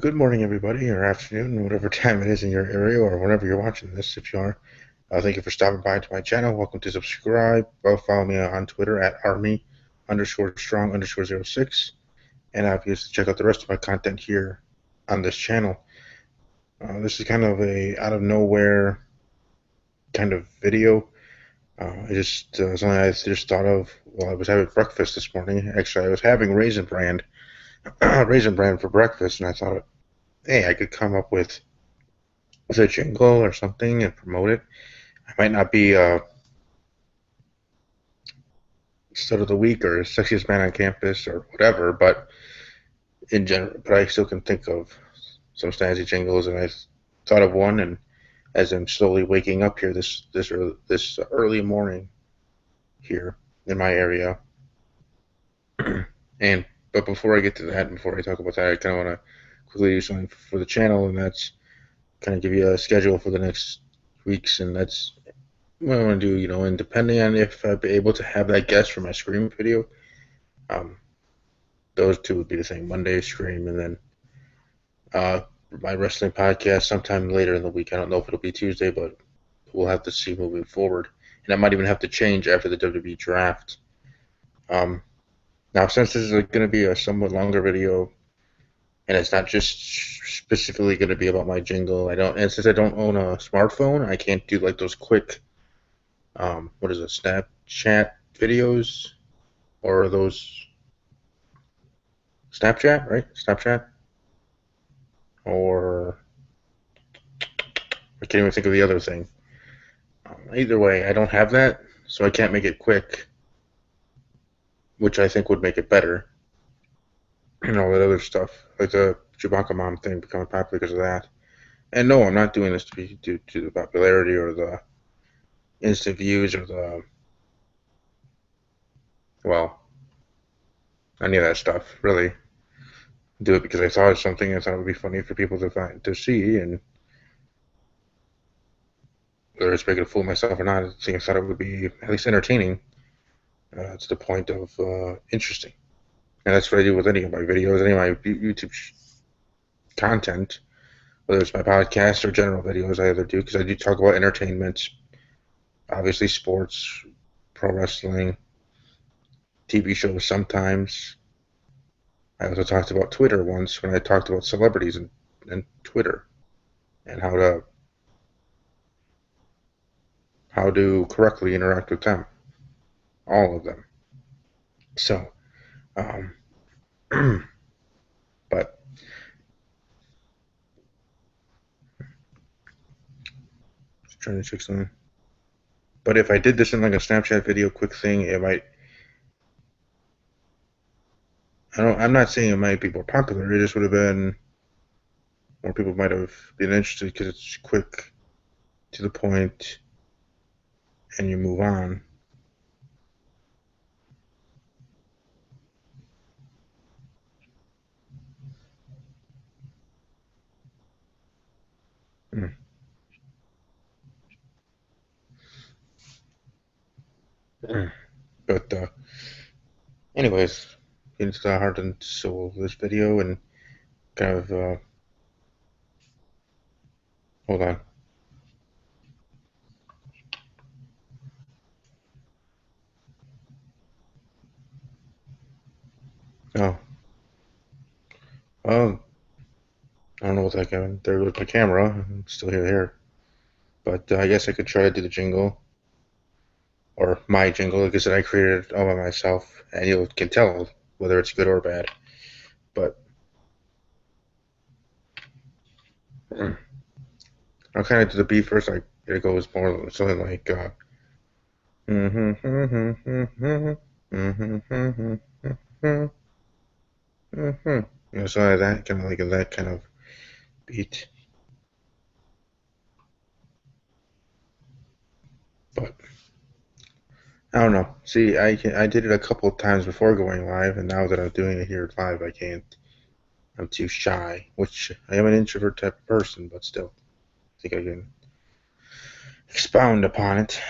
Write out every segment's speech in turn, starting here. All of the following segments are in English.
Good morning, everybody, or afternoon, whatever time it is in your area, or whenever you're watching this. If you are, thank you for stopping by to my channel. Welcome to subscribe. Follow me on Twitter at army_strong_06, and obviously check out the rest of my content here on this channel. This is kind of a out of nowhere kind of video. Something I just thought of while I was having breakfast this morning. Actually, I was having Raisin Brand, Raisin Brand for breakfast, and I thought, hey, I could come up with a jingle or something and promote it. I might not be stud of the week or sexiest man on campus or whatever, but in general, but I still can think of some snazzy jingles, and I thought of one. And as I'm slowly waking up here this early morning here in my area, and but before I get to that, and before I talk about that, I kind of want to quickly do something for the channel, and that's kind of give you a schedule for the next weeks, and that's what I want to do, and depending on if I'd be able to have that guest for my Scream video, um, those two would be the thing: Monday Scream, and then uh, my wrestling podcast sometime later in the week. I don't know if it'll be Tuesday, but we'll have to see moving forward. And I might even have to change after the WWE draft. Um, Now, since this is going to be a somewhat longer video, and it's not just specifically going to be about my jingle, and since I don't own a smartphone, I can't do like those quick, what is it, Snapchat videos, or those Snapchat, right? Snapchat, or I can't even think of the other thing. Either way, I don't have that, so I can't make it quick, which I think would make it better. And all that other stuff, like the Chewbacca Mom thing becoming popular because of that. And no, I'm not doing this to be due to the popularity or the instant views or well, any of that stuff. Really, do it because I thought of something. I thought it would be funny for people to see, and whether it's making a fool of myself or not, I thought it would be at least entertaining to the point of interesting. And that's what I do with any of my videos, any of my YouTube content, whether it's my podcast or general videos. I either do because I do talk about entertainment, obviously sports, pro wrestling, TV shows sometimes. I also talked about Twitter once when I talked about celebrities and Twitter and how to correctly interact with them, all of them. So, um, but just trying to check something. But if I did this in like a Snapchat video, quick thing, it might. I don't. I'm not saying it might be more popular. It just would have been more people might have been interested because it's quick, to the point, and you move on. Mm. Mm. But anyways, get into the heart and soul of this video and kind of hold on. Oh, well, I don't know what that happened. There goes my camera. I'm still here. But I guess I could try to do the jingle, or my jingle. Like I said, I created it all by myself, and you can tell whether it's good or bad. But I'll kind of do the beat first. Like it goes more something like something like that, kind of like that kind of beat. But I don't know. See, I did it a couple of times before going live, and now that I'm doing it here live, I can't. I'm too shy, which I am an introvert type of person, but still, I think I can expound upon it,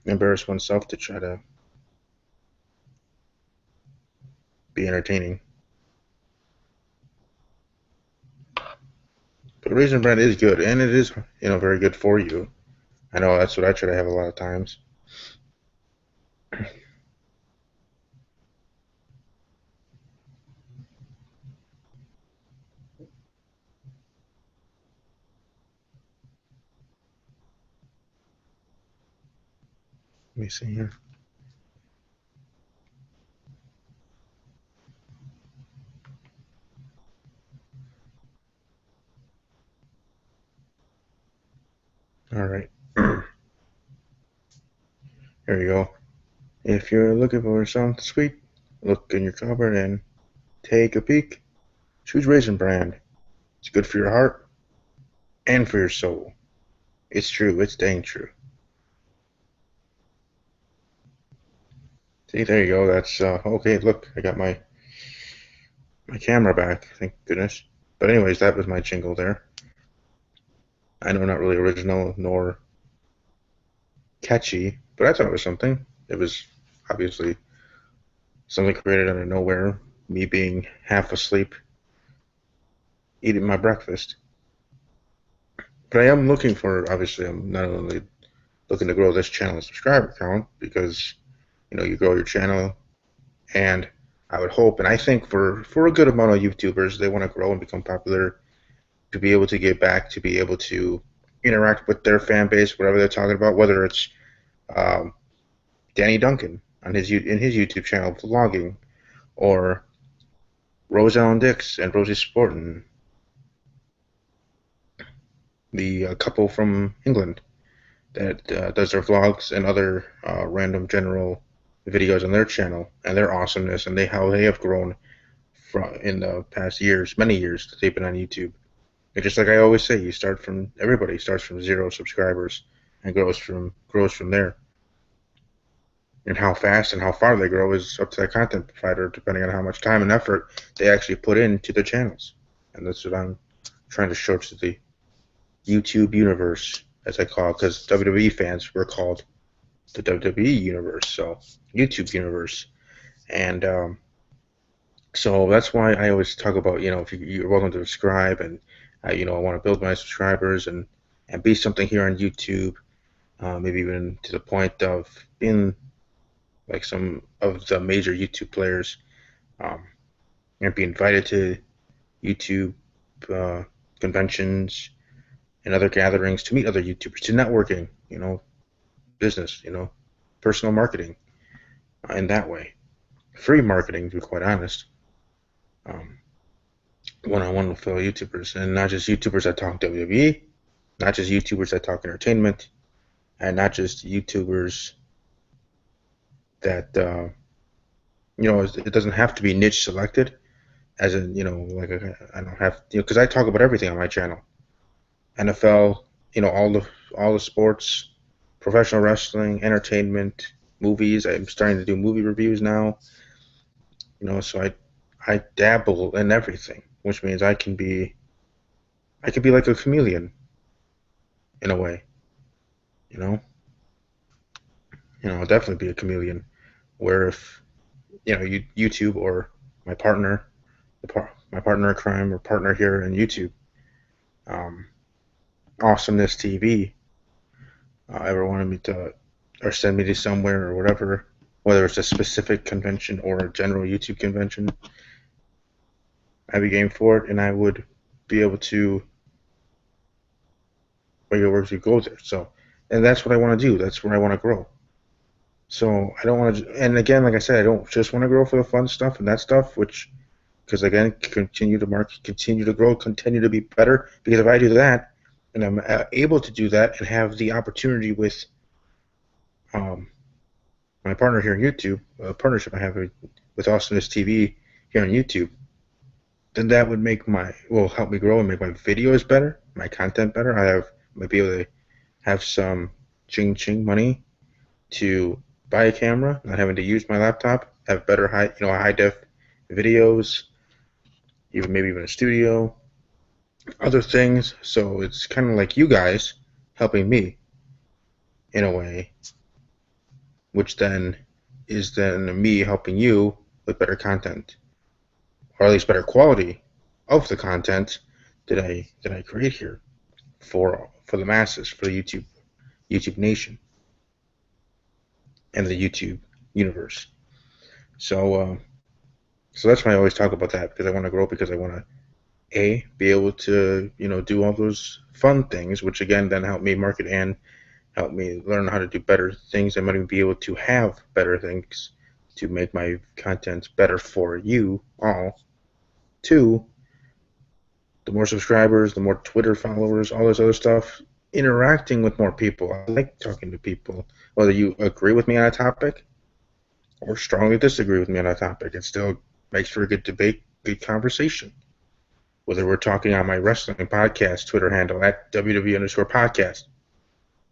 embarrass oneself to try to be entertaining. But Raisin Brand is good, and it is, very good for you. I know that's what I try to have a lot of times. Let me see here. All right. Here you go. If you're looking for something sweet, look in your cupboard and take a peek. Choose Raisin Brand. It's good for your heart and for your soul. It's true. It's dang true. See, there you go. That's okay. Look, I got my camera back. Thank goodness. But anyways, that was my jingle there. I know, not really original nor catchy, but I thought it was something. It was obviously something created out of nowhere. Me being half asleep, eating my breakfast. But I am looking for. Obviously, I'm not only looking to grow this channel subscriber count because you grow your channel, and I would hope, and I think for a good amount of YouTubers, they want to grow and become popular to be able to get back, to be able to interact with their fan base, whatever they're talking about, whether it's um, Danny Duncan on in his YouTube channel vlogging, or Roselle and Dix and Rosie Sportin, the couple from England that does their vlogs and other random general videos on their channel, and their awesomeness, and how they have grown from in the past years, many years that they've been on YouTube. And just like I always say, everybody starts from 0 subscribers and grows from there. And how fast and how far they grow is up to the content provider, depending on how much time and effort they actually put into their channels. And that's what I'm trying to show to the YouTube universe, as I call it, because WWE fans were called the WWE universe, so YouTube universe. And so that's why I always talk about, if you're welcome to subscribe, and I want to build my subscribers and be something here on YouTube, maybe even to the point of being like some of the major YouTube players, um, and be invited to YouTube uh, conventions and other gatherings to meet other YouTubers, to networking, business, personal marketing, in that way. Free marketing, to be quite honest. Um, One-on-one with fellow YouTubers, and not just YouTubers that talk WWE, not just YouTubers that talk entertainment, and not just YouTubers that it doesn't have to be niche selected. As in, like I don't have, because I talk about everything on my channel. NFL, all the sports, professional wrestling, entertainment, movies. I'm starting to do movie reviews now. So I dabble in everything, which means I can be like a chameleon in a way. You know, I'll definitely be a chameleon. Where if YouTube, or my partner, my partner in crime, or partner here in YouTube, um, Awesomeness TV, ever wanted me to, or send me to somewhere or whatever, whether it's a specific convention or a general YouTube convention, I'd be game for it, and I would be able to where to go there. So, and that's what I want to do. That's where I want to grow. So I don't want to, and again, like I said, I don't just want to grow for the fun stuff and that stuff, which, because again, continue to market, continue to grow, continue to be better. Because if I do that, and I'm able to do that, and have the opportunity with um, my partner here on YouTube, a partnership I have with Awesomeness TV here on YouTube, then that would will help me grow and make my videos better, my content better. Might be able to have some ching ching money to buy a camera, not having to use my laptop, have better high def videos, maybe even a studio, other things. So it's kind of like you guys helping me in a way, which then is then me helping you with better content, or at least better quality of the content, that I create here for the masses, for the YouTube nation and the YouTube universe. So so that's why I always talk about that, because I want to grow, because I want to be able to do all those fun things, which again then help me market and help me learn how to do better things. I might even be able to have better things to make my content better for you all. Two, the more subscribers, the more Twitter followers, all this other stuff, interacting with more people. I like talking to people, whether you agree with me on a topic or strongly disagree with me on a topic. It still makes for a good debate, good conversation. Whether we're talking on my wrestling podcast Twitter handle at WW_podcast,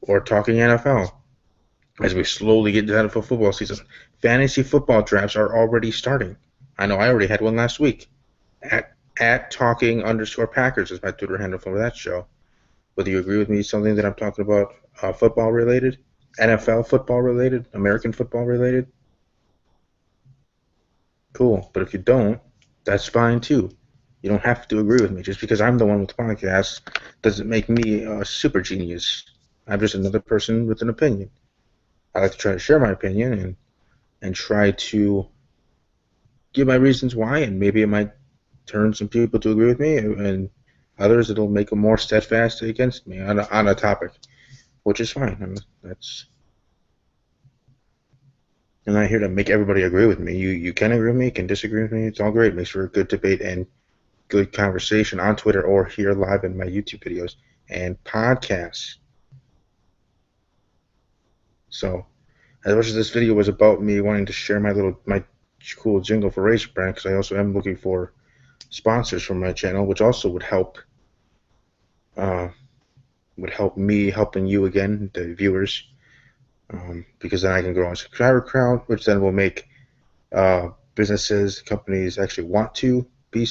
or talking NFL as we slowly get into the NFL football season. Fantasy football drafts are already starting. I know I already had one last week. At talking_Packers is my Twitter handle for that show. Whether you agree with me, something that I'm talking about football related, NFL football related, American football related, cool. But if you don't, that's fine too. You don't have to agree with me. Just because I'm the one with the podcast doesn't make me a super genius. I'm just another person with an opinion. I like to try to share my opinion and try to give my reasons why, and maybe it might turn some people to agree with me, and others it'll make them more steadfast against me on a topic, which is fine. I'm not here to make everybody agree with me. You can agree with me, you can disagree with me. It's all great. It makes for a good debate and good conversation on Twitter or here live in my YouTube videos and podcasts. So, as much as this video was about me wanting to share my cool jingle for Raisin Brand, because I also am looking for sponsors for my channel, which also would help me helping you again, the viewers, because then I can grow a subscriber count, which then will make businesses, companies actually want to be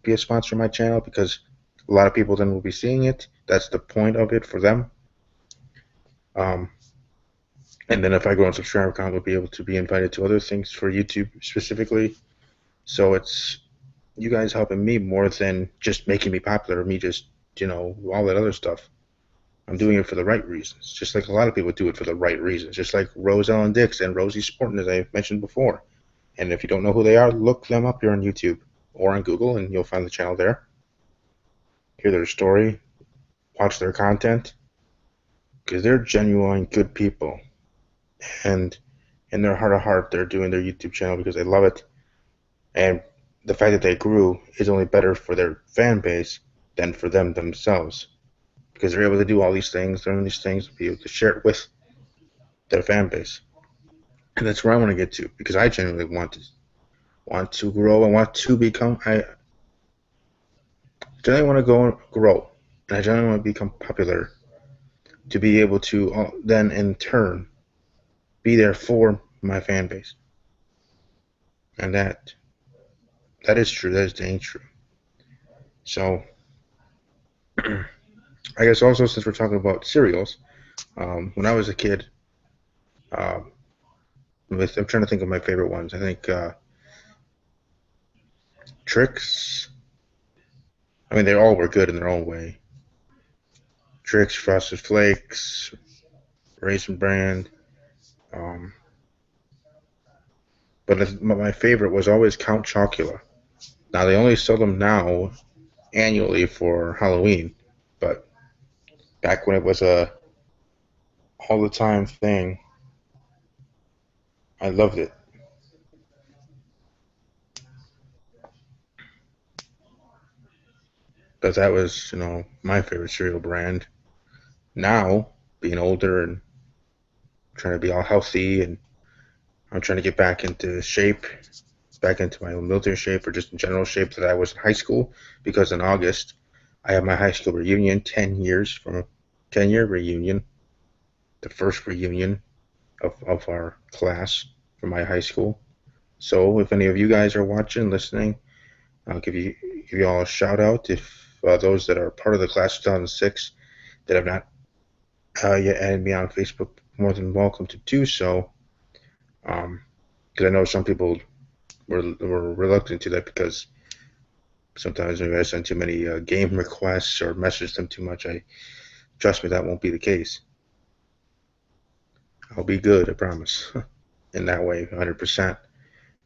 a sponsor of my channel, because a lot of people then will be seeing it. That's the point of it for them. And then if I grow a subscriber count, we'll be able to be invited to other things for YouTube specifically. So it's you guys helping me more than just making me popular, or me just all that other stuff. I'm doing it for the right reasons, just like a lot of people do it for the right reasons, just like Rose Ellen Dix and Rosie Sportin, as I mentioned before. And if you don't know who they are, look them up here on YouTube or on Google, and you'll find the channel there. Hear their story, watch their content, because they're genuine good people. And in their heart of heart, they're doing their YouTube channel because they love it. And the fact that they grew is only better for their fan base than for them themselves, because they're able to do all these things, learn these things, be able to share it with their fan base. And that's where I want to get to, because I genuinely want to grow and want to become. I generally want to grow, and I generally want to become popular, to be able to then in turn be there for my fan base. And that is true. That is dang true. So I guess also, since we're talking about cereals, when I was a kid, I'm trying to think of my favorite ones. I think Trix. I mean, they all were good in their own way. Trix, Frosted Flakes, Raisin Brand. But my favorite was always Count Chocula. Now, they only sell them now annually for Halloween, but back when it was a all the time thing, I loved it. Because that was, my favorite cereal brand. Now, being older and trying to be all healthy, and I'm trying to get back into shape, back into my military shape, or just in general shape that I was in high school, because in August I have my high school reunion, 10 years from a 10-year reunion, the first reunion of our class from my high school. So if any of you guys are watching, listening, I'll give you all a shout out. If those that are part of the class of 2006 that have not yet added me on Facebook, more than welcome to do so. Because I know some people were reluctant to that, because Sometimes maybe I send too many game requests or message them too much. Trust me, that won't be the case. I'll be good, I promise. In that way, 100%.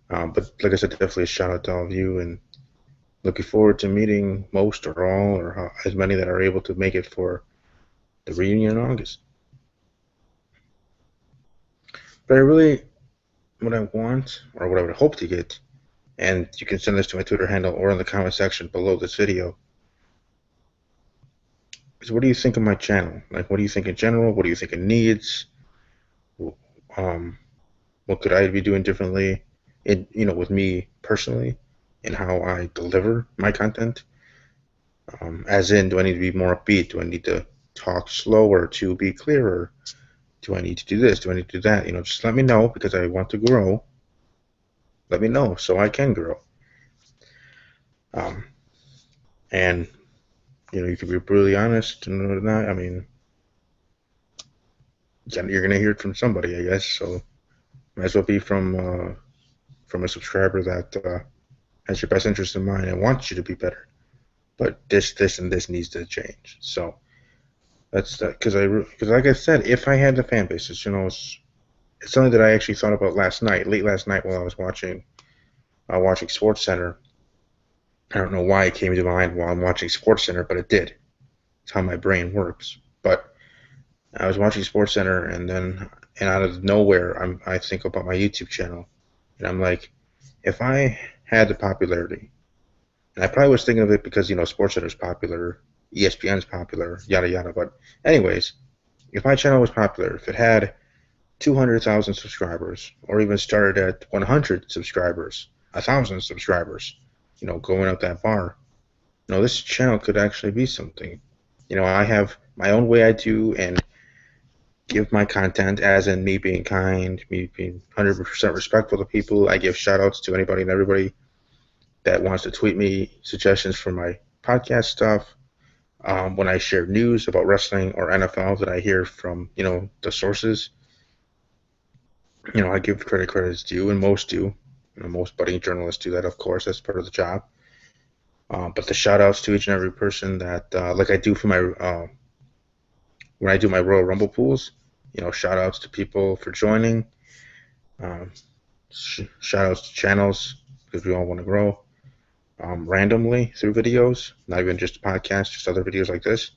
But like I said, definitely a shout out to all of you, and looking forward to meeting most or all or as many that are able to make it for the reunion in August. But I really, what I want, or what I would hope to get, and you can send this to my Twitter handle or in the comment section below this video, is what do you think of my channel? Like, what do you think in general? What do you think it needs? Um, what could I be doing differently? With me personally, and how I deliver my content. As in, do I need to be more upbeat? Do I need to talk slower to be clearer? Do I need to do this? Do I need to do that? Just let me know, because I want to grow. Let me know so I can grow. And you can be brutally honest and not. I mean, you're gonna hear it from somebody, I guess. So might as well be from a subscriber that has your best interest in mind and wants you to be better. But this, and this needs to change. So that's because like I said, if I had the fan base, it's something that I actually thought about late last night while I was watching Sports Center. I don't know why it came to mind while I'm watching Sports Center, but it did. It's how my brain works. But I was watching Sports Center, and out of nowhere, I think about my YouTube channel, and I'm like, if I had the popularity, and I probably was thinking of it because Sports Center's popular, ESPN's popular, yada yada. But anyways, if my channel was popular, if it had 200,000 subscribers, or even started at 100 subscribers, 1,000 subscribers, going up that bar, this channel could actually be something. I have my own way I do and give my content, as in me being kind, me being 100% respectful to people. I give shout outs to anybody and everybody that wants to tweet me suggestions for my podcast stuff. When I share news about wrestling or NFL that I hear from, the sources, I give credit's due, and most do. Most budding journalists do that, of course. That's part of the job. But the shout outs to each and every person that, like I do for when I do my Royal Rumble pools, shout outs to people for joining. Shout outs to channels, because we all want to grow. Randomly through videos, not even just podcasts, just other videos like this.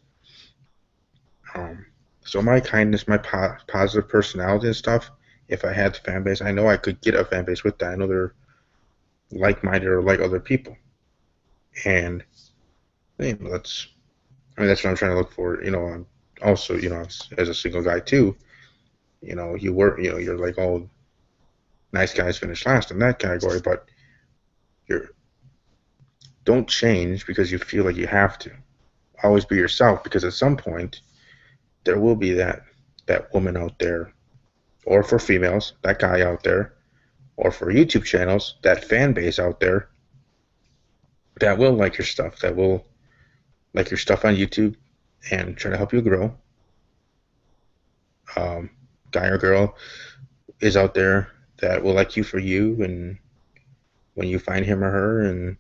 So my kindness, my positive personality and stuff, if I had the fan base, I know I could get a fan base with that. I know they're like-minded or like other people. And that's what I'm trying to look for. I'm also, as a single guy too, you're like, oh, nice guys finish last in that category, but don't change because you feel like you have to. Always be yourself, because at some point there will be that woman out there, or for females, that guy out there, or for YouTube channels, that fan base out there that will like your stuff, that will like your stuff on YouTube and try to help you grow. Guy or girl is out there that will like you for you, and when you find him or her, and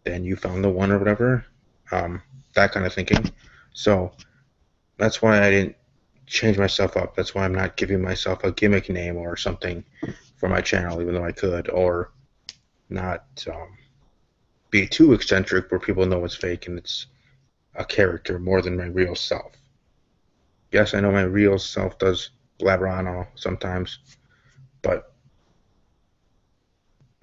then you found the one or whatever, that kind of thinking. So that's why I didn't change myself up. That's why I'm not giving myself a gimmick name or something for my channel, even though I could, or not be too eccentric where people know it's fake and it's a character more than my real self. Yes, I know my real self does blabber on all sometimes, but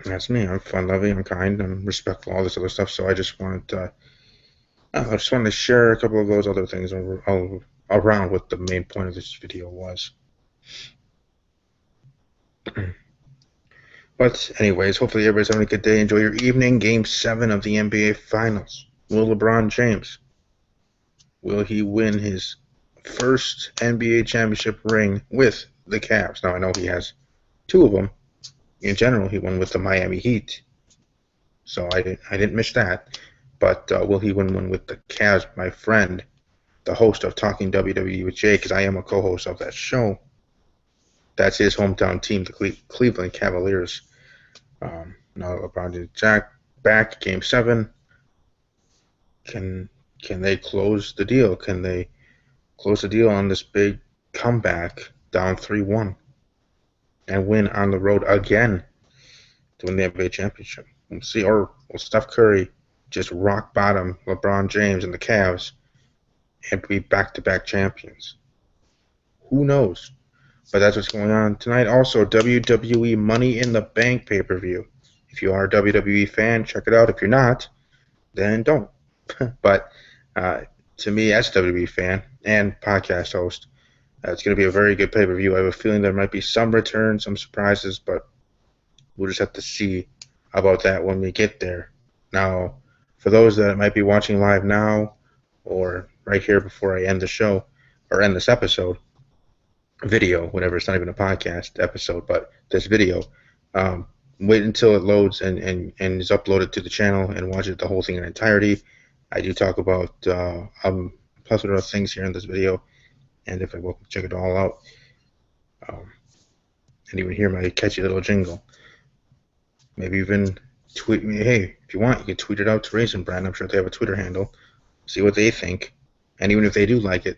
that's me. I'm fun-loving, I'm kind, I'm respectful, all this other stuff. So I just wanted to share a couple of those other things around what the main point of this video was. But anyways, hopefully everybody's having a good day. Enjoy your evening. Game 7 of the NBA Finals. Will LeBron James, will he win his first NBA championship ring with the Cavs? Now, I know he has 2 of them. In general, he won with the Miami Heat, so I didn't miss that. But will he win one with the Cavs? My friend, the host of Talking WWE with Jay, because I am a co-host of that show, that's his hometown team, the Cleveland Cavaliers. Now LeBron did Jack. back Game 7. Can they close the deal? Can they close the deal on this big comeback down 3-1 and win on the road again to win the NBA championship? We'll see. Or will Steph Curry just rock bottom LeBron James and the Cavs and be back-to-back champions? Who knows? But that's what's going on tonight. Also, WWE Money in the Bank pay-per-view. If you are a WWE fan, check it out. If you're not, then don't. But to me, as a WWE fan and podcast host, it's going to be a very good pay-per-view. I have a feeling there might be some returns, some surprises, but we'll just have to see about that when we get there. Now, for those that might be watching live now or right here before I end the show or end this episode, video, whenever it's not even a podcast episode, but this video, wait until it loads and is uploaded to the channel and watch it the whole thing in entirety. I do talk about a plethora of things here in this video, and if I will check it all out, and even hear my catchy little jingle. Maybe even tweet me, hey, if you want, you can tweet it out to Raisin Brand. I'm sure they have a Twitter handle. See what they think, and even if they do like it,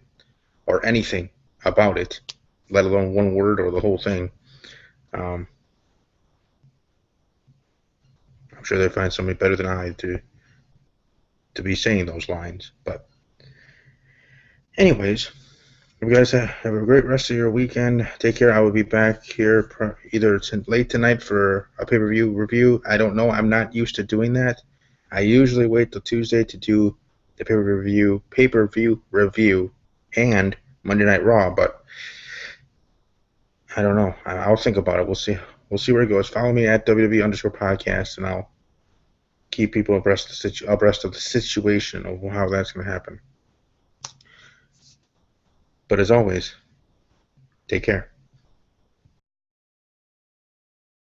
or anything about it, let alone one word or the whole thing, I'm sure they find somebody better than I to be saying those lines. But anyways, you guys have a great rest of your weekend. Take care. I will be back here either late tonight for a pay-per-view review. I don't know. I'm not used to doing that. I usually wait till Tuesday to do the pay-per-view review and Monday Night Raw, but I don't know. I'll think about it. We'll see. We'll see where it goes. Follow me at WWE_podcast, and I'll keep people abreast of the situation of how that's going to happen. But as always, take care.